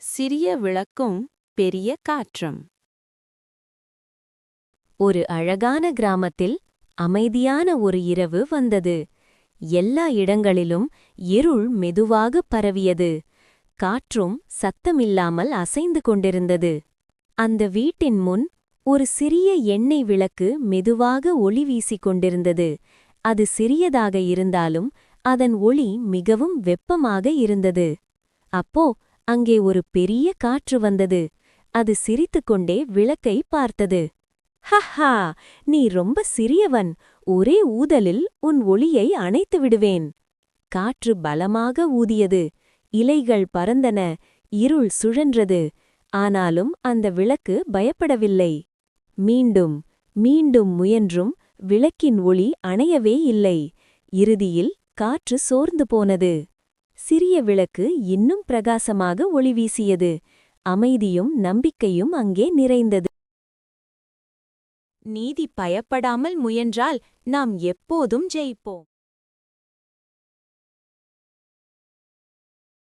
சிறிய விளக்கும் பெரிய காற்றும். ஒரு அழகான கிராமத்தில் அமைதியான ஒரு இரவு வந்தது. எல்லா இடங்களிலும் இருள் மெதுவாக பரவியது. காற்றும் சத்தமில்லாமல் அசைந்து கொண்டிருந்தது. அந்த வீட்டின் முன் ஒரு சிறிய எண்ணெய் விளக்கு மெதுவாக ஒளி வீசிக் கொண்டிருந்தது. அது சிறியதாக இருந்தாலும் அதன் ஒளி மிகவும் வெப்பமாக இருந்தது. அப்போ அங்கே ஒரு பெரிய காற்று வந்தது. அது சிரித்துக்கொண்டே விளக்கை பார்த்தது. ஹஹா, நீ ரொம்ப சிறியவன். ஒரே ஊதலில் உன் ஒளியை அணைத்து விடுவேன். காற்று பலமாக ஊதியது. இலைகள் பறந்தன. இருள் சுழன்றது. ஆனாலும் அந்த விளக்கு பயப்படவில்லை. மீண்டும் மீண்டும் முயன்றும் விளக்கின் ஒளி அணையவே இல்லை. இறுதியில் காற்று சோர்ந்து போனது. சிறிய விளக்கு இன்னும் பிரகாசமாக ஒளி வீசியது. அமைதியும் நம்பிக்கையும் அங்கே நிறைந்தது. நீதி பயப்படாமல் முயன்றால் நாம் எப்போதும் ஜெயிப்போம்.